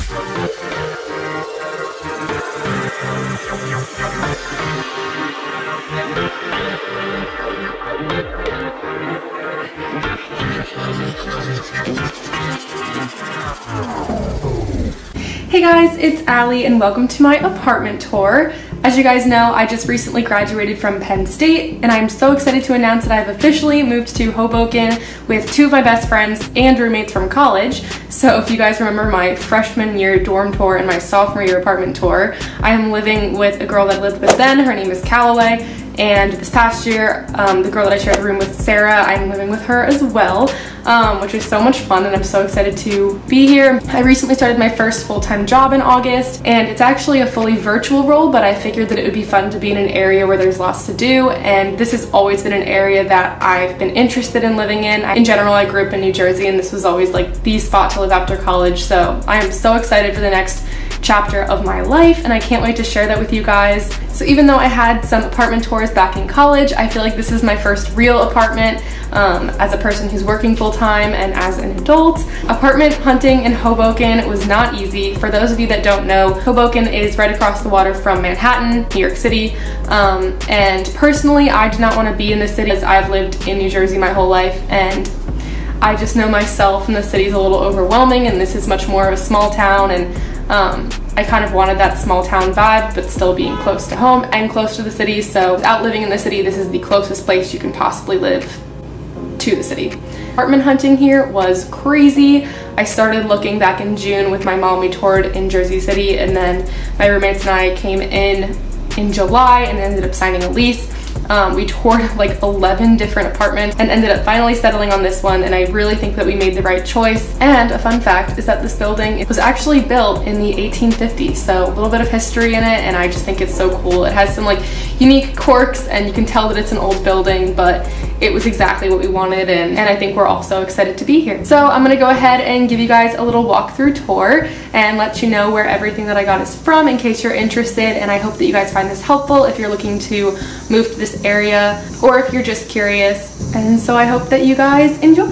Hey guys, it's Allie and welcome to my apartment tour. As you guys know, I just recently graduated from Penn State and I'm so excited to announce that I've officially moved to Hoboken with two of my best friends and roommates from college. So if you guys remember my freshman year dorm tour and my sophomore year apartment tour, I am living with a girl that I lived with then. Her name is Callaway. And this past year, the girl that I shared the room with, Sarah, I'm living with her as well, which is so much fun and I'm so excited to be here. I recently started my first full-time job in August and it's actually a fully virtual role, but I figured that it would be fun to be in an area where there's lots to do, and this has always been an area that I've been interested in living in. In general, I grew up in New Jersey and this was always like the spot to live after college, so I am so excited for the next chapter of my life and I can't wait to share that with you guys. So even though I had some apartment tours back in college, I feel like this is my first real apartment as a person who's working full-time and as an adult. Apartment hunting in Hoboken was not easy. For those of you that don't know, Hoboken is right across the water from Manhattan, New York City, and personally I do not want to be in the city as I've lived in New Jersey my whole life and I just know myself and the city's a little overwhelming and this is much more of a small town, and I kind of wanted that small town vibe but still being close to home and close to the city. So without living in the city, this is the closest place you can possibly live to the city. Apartment hunting here was crazy. I started looking back in June with my mom. We toured in Jersey City and then my roommates and I came in July and ended up signing a lease. We toured like 11 different apartments and ended up finally settling on this one, and I really think that we made the right choice. And a fun fact is that this building was actually built in the 1850s, so a little bit of history in it, and I just think it's so cool. It has some like unique quirks and you can tell that it's an old building, but it was exactly what we wanted, and I think we're all so excited to be here. So I'm gonna go ahead and give you guys a little walkthrough tour and let you know where everything that I got is from in case you're interested, and I hope that you guys find this helpful if you're looking to move to this area or if you're just curious. And so I hope that you guys enjoy.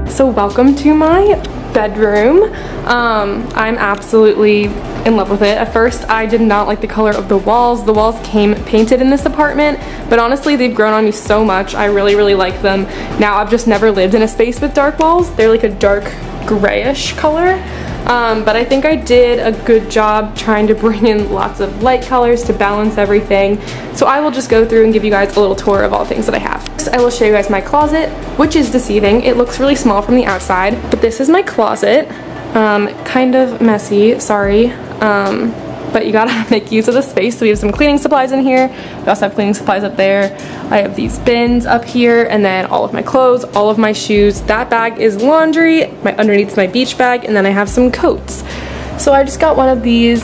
So welcome to my bedroom. I'm absolutely in love with it. At first I did not like the color of the walls. The walls came painted in this apartment, but honestly they've grown on me so much. I really like them. Now I've just never lived in a space with dark walls. They're like a dark grayish color. But I think I did a good job trying to bring in lots of light colors to balance everything. So I will just go through and give you guys a little tour of all the things that I have. First, I will show you guys my closet, which is deceiving. It looks really small from the outside, but this is my closet. Kind of messy, sorry. But you gotta make use of the space. So we have some cleaning supplies in here. We also have cleaning supplies up there. I have these bins up here, and then all of my clothes, all of my shoes. That bag is laundry. Underneath's my beach bag, and then I have some coats. So I just got one of these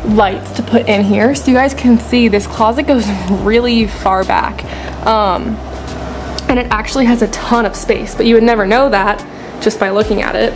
lights to put in here so you guys can see this closet goes really far back. And it actually has a ton of space, but you would never know that just by looking at it.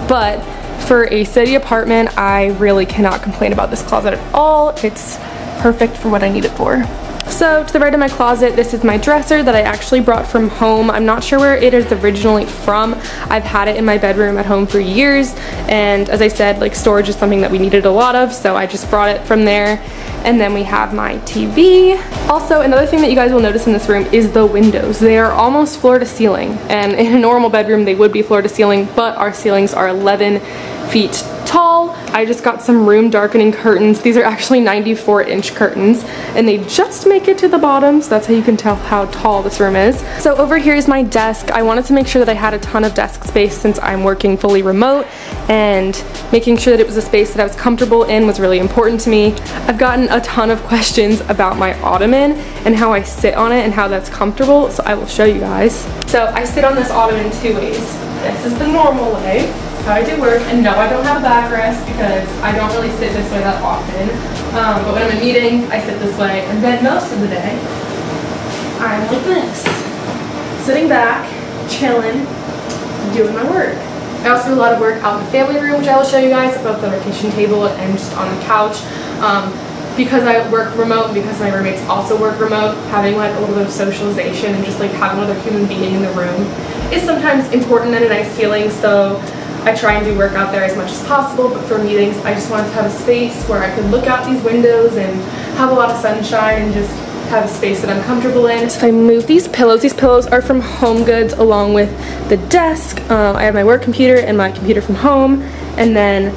But for a city apartment, I really cannot complain about this closet at all. It's perfect for what I need it for. So to the right of my closet, this is my dresser that I actually brought from home. I'm not sure where it is originally from. I've had it in my bedroom at home for years, and as I said, like, storage is something that we needed a lot of, so I just brought it from there. And then we have my TV. Also, another thing that you guys will notice in this room is the windows. They are almost floor to ceiling, and in a normal bedroom they would be floor to ceiling, but our ceilings are 11 feet tall. I just got some room darkening curtains. These are actually 94-inch curtains, and they just make it to the bottom, so that's how you can tell how tall this room is. So over here is my desk. I wanted to make sure that I had a ton of desk space since I'm working fully remote, and making sure that it was a space that I was comfortable in was really important to me. I've gotten a ton of questions about my ottoman and how I sit on it and how that's comfortable, so I will show you guys. So I sit on this ottoman two ways. This is the normal way. how I do work. And no, I don't have a backrest because I don't really sit this way that often. But when I'm in meetings, I sit this way. And then most of the day, I'm like this. Sitting back, chilling, doing my work. I also do a lot of work out in the family room, which I will show you guys, above the kitchen table and just on the couch. Because I work remote and because my roommates also work remote, having like a little bit of socialization and just like having another human being in the room is sometimes important and a nice feeling, so I try and do work out there as much as possible. But for meetings, I just wanted to have a space where I could look out these windows and have a lot of sunshine and just have a space that I'm comfortable in. So if I move these pillows are from HomeGoods along with the desk. I have my work computer and my computer from home, and then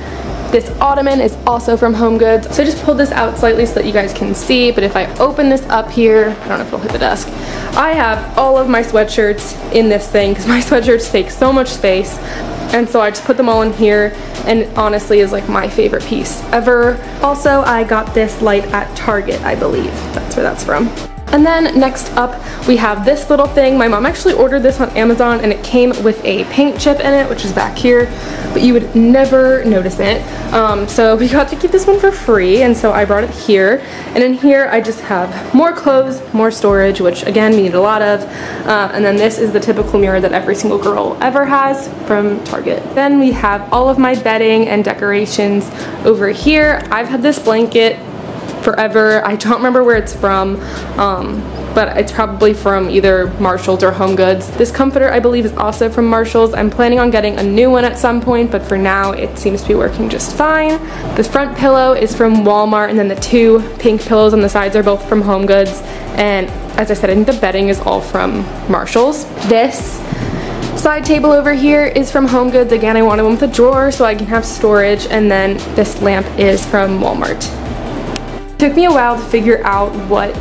this ottoman is also from HomeGoods. So I just pulled this out slightly so that you guys can see, but if I open this up here, I don't know if it'll hit the desk, I have all of my sweatshirts in this thing because my sweatshirts take so much space. And so I just put them all in here, and it honestly is like my favorite piece ever. Also, I got this light at Target, I believe. That's where that's from. And then next up, we have this little thing. My mom actually ordered this on Amazon, and it came with a paint chip in it, which is back here, but you would never notice it. So we got to keep this one for free, and so I brought it here. And in here, I just have more clothes, more storage, which again, we need a lot of. And then this is the typical mirror that every single girl ever has from Target. Then we have all of my bedding and decorations over here. I've had this blanket forever. I don't remember where it's from, but it's probably from either Marshalls or HomeGoods. This comforter, I believe, is also from Marshalls. I'm planning on getting a new one at some point, but for now it seems to be working just fine. The front pillow is from Walmart, and then the two pink pillows on the sides are both from HomeGoods. And as I said, I think the bedding is all from Marshalls. This side table over here is from HomeGoods. Again, I wanted one with a drawer so I can have storage, and then this lamp is from Walmart. It took me a while to figure out what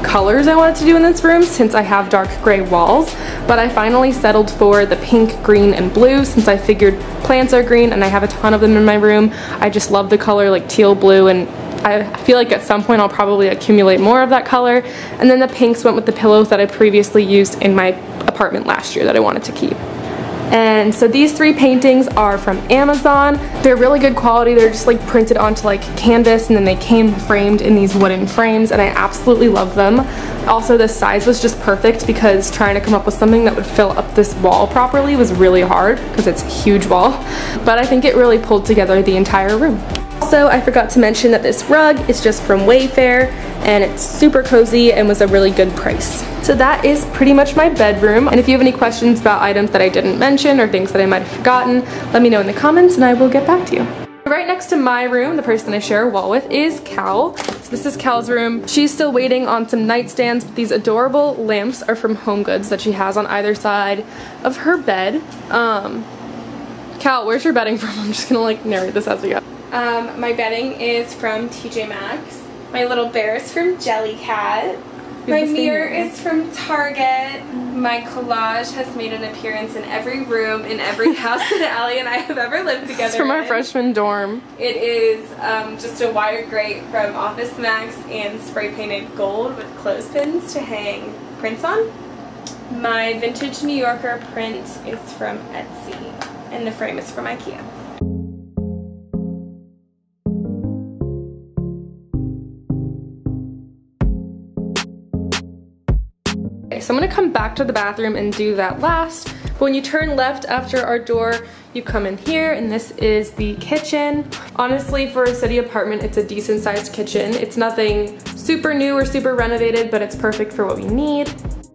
colors I wanted to do in this room since I have dark gray walls, but I finally settled for the pink, green, and blue since I figured plants are green and I have a ton of them in my room. I just love the color like teal blue, and I feel like at some point I'll probably accumulate more of that color. And then the pinks went with the pillows that I previously used in my apartment last year that I wanted to keep. And so these three paintings are from Amazon. They're really good quality. They're just like printed onto like canvas, and then they came framed in these wooden frames, and I absolutely love them. Also, the size was just perfect because trying to come up with something that would fill up this wall properly was really hard because it's a huge wall. But I think it really pulled together the entire room. Also, I forgot to mention that this rug is just from Wayfair, and it's super cozy and was a really good price. So that is pretty much my bedroom, and if you have any questions about items that I didn't mention or things that I might have forgotten, let me know in the comments and I will get back to you. Right next to my room, the person I share a wall with, is Cal. So this is Cal's room. She's still waiting on some nightstands, but these adorable lamps are from HomeGoods that she has on either side of her bed. Cal, where's your bedding from? I'm just gonna like narrate this as we go. My bedding is from TJ Maxx. My little bear is from Jellycat. My mirror is from Target. My collage has made an appearance in every room in every house that Allie and I have ever lived together. It's from our freshman dorm. It is just a wire grate from Office Max and spray painted gold with clothespins to hang prints on. My vintage New Yorker print is from Etsy, and the frame is from IKEA. So I'm gonna come back to the bathroom and do that last. But when you turn left after our door, you come in here, and this is the kitchen. Honestly, for a city apartment, it's a decent sized kitchen. It's nothing super new or super renovated, but it's perfect for what we need.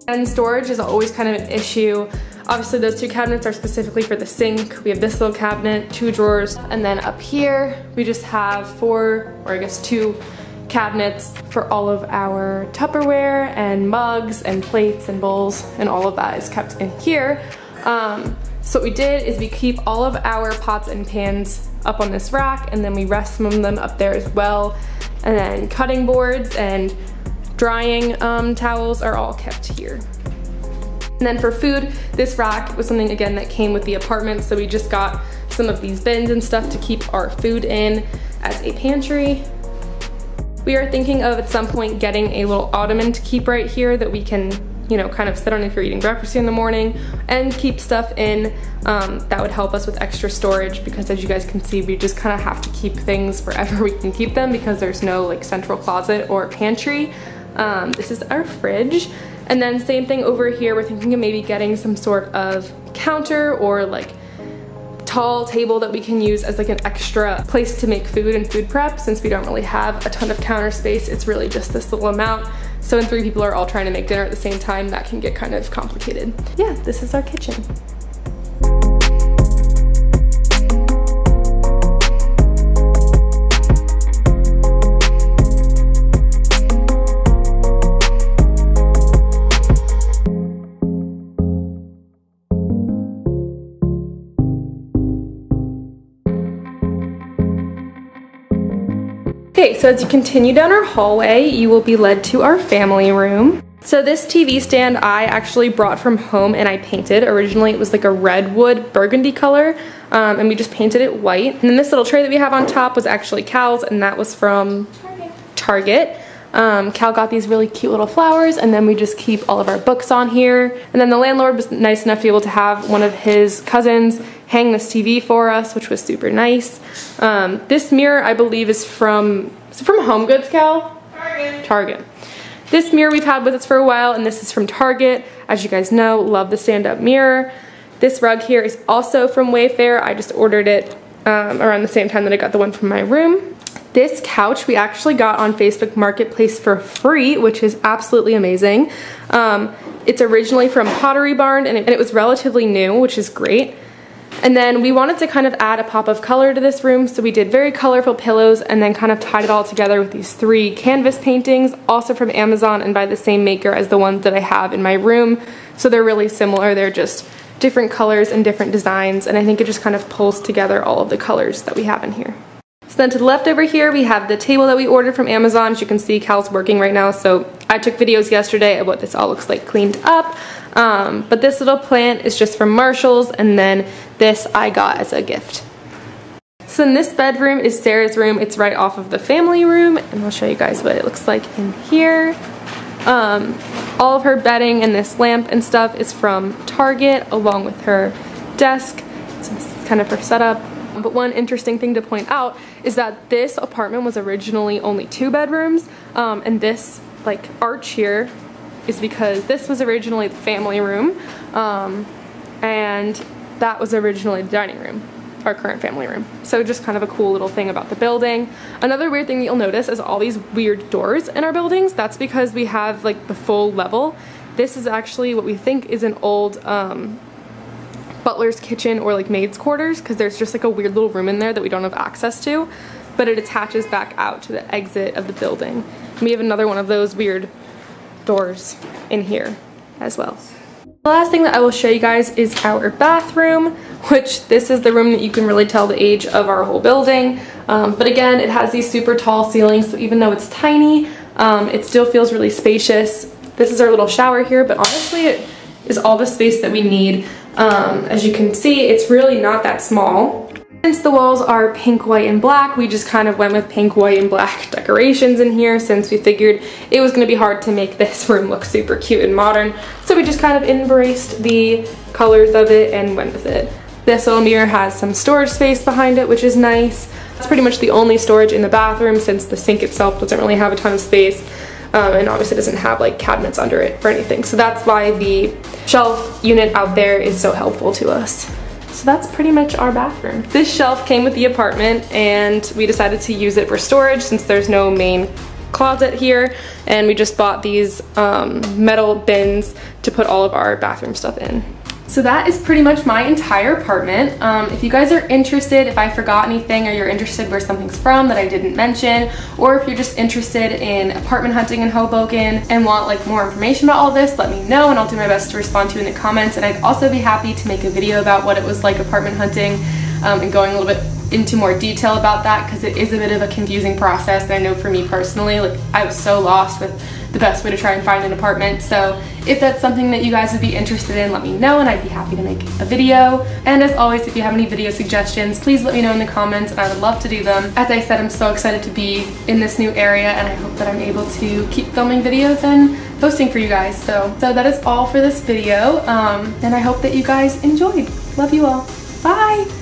And storage is always kind of an issue. Obviously, those two cabinets are specifically for the sink. We have this little cabinet, 2 drawers, and then up here, we just have 4, or I guess 2 cabinets for all of our Tupperware and mugs and plates and bowls, and all of that is kept in here. So what we did is we keep all of our pots and pans up on this rack, and then we rest some of them up there as well. And then cutting boards and drying towels are all kept here. And then for food, this rack was something again that came with the apartment, so we just got some of these bins and stuff to keep our food in as a pantry. We are thinking of at some point getting a little ottoman to keep right here that we can you know, kind of sit on if you're eating breakfast in the morning, and keep stuff in. That would help us with extra storage, because as you guys can see, we just kind of have to keep things wherever we can keep them because there's no like central closet or pantry. This is our fridge. And then same thing over here, we're thinking of maybe getting some sort of counter or like tall table that we can use as like an extra place to make food and food prep. Since we don't really have a ton of counter space, it's really just this little amount. So when 3 people are all trying to make dinner at the same time, that can get kind of complicated. Yeah, this is our kitchen. Okay, so as you continue down our hallway, you will be led to our family room. So this TV stand I actually brought from home and I painted. Originally it was like a redwood burgundy color, and we just painted it white. And then this little tray that we have on top was actually Cal's, and that was from Target. Cal got these really cute little flowers, and then we just keep all of our books on here. And then the landlord was nice enough to be able to have one of his cousins hang this TV for us, which was super nice. This mirror I believe is from Home Goods, Cal? Target. This mirror we've had with us for a while, and this is from Target. As you guys know, love the stand-up mirror. This rug here is also from Wayfair. I just ordered it around the same time that I got the one from my room. This couch we actually got on Facebook Marketplace for free, which is absolutely amazing. It's originally from Pottery Barn, and it was relatively new, which is great. And then we wanted to kind of add a pop of color to this room, so we did very colorful pillows and then kind of tied it all together with these 3 canvas paintings, also from Amazon and by the same maker as the ones that I have in my room. So they're really similar, they're just different colors and different designs, and I think it just kind of pulls together all of the colors that we have in here. So then to the left over here, we have the table that we ordered from Amazon. As you can see, Cal's working right now, so I took videos yesterday of what this all looks like cleaned up. But this little plant is just from Marshall's, and then this I got as a gift. So then this bedroom is Sarah's room. It's right off of the family room, and I'll show you guys what it looks like in here. All of her bedding and this lamp and stuff is from Target, along with her desk. So this is kind of her setup. But one interesting thing to point out is that this apartment was originally only 2 bedrooms, and this like arch here is because this was originally the family room, and that was originally the dining room, our current family room. So just kind of a cool little thing about the building. Another weird thing that you'll notice is all these weird doors in our buildings. That's because we have like the full level. This is actually what we think is an old butler's kitchen or like maid's quarters, because there's just like a weird little room in there that we don't have access to, but it attaches back out to the exit of the building. And we have another one of those weird doors in here as well. The last thing that I will show you guys is our bathroom, which this is the room that you can really tell the age of our whole building. But again, it has these super tall ceilings, so even though it's tiny, it still feels really spacious. This is our little shower here, but honestly it is all the space that we need. As you can see, it's really not that small. Since the walls are pink, white, and black, we just kind of went with pink, white, and black decorations in here, since we figured it was going to be hard to make this room look super cute and modern. So we just kind of embraced the colors of it and went with it. This little mirror has some storage space behind it, which is nice. That's pretty much the only storage in the bathroom, since the sink itself doesn't really have a ton of space. And obviously doesn't have like cabinets under it or anything. So that's why the shelf unit out there is so helpful to us. So that's pretty much our bathroom. This shelf came with the apartment, and we decided to use it for storage since there's no main closet here, and we just bought these metal bins to put all of our bathroom stuff in. So that is pretty much my entire apartment. If you guys are interested, if I forgot anything, or you're interested where something's from that I didn't mention, or if you're just interested in apartment hunting in Hoboken and want like more information about all this, let me know and I'll do my best to respond to you in the comments. And I'd also be happy to make a video about what it was like apartment hunting, and going a little bit into more detail about that, because it is a bit of a confusing process. And I know for me personally, like I was so lost with the best way to try and find an apartment. So if that's something that you guys would be interested in, let me know and I'd be happy to make a video. And as always, if you have any video suggestions, please let me know in the comments and I would love to do them. As I said, I'm so excited to be in this new area, and I hope that I'm able to keep filming videos and posting for you guys. So that is all for this video, and I hope that you guys enjoyed. Love you all. Bye!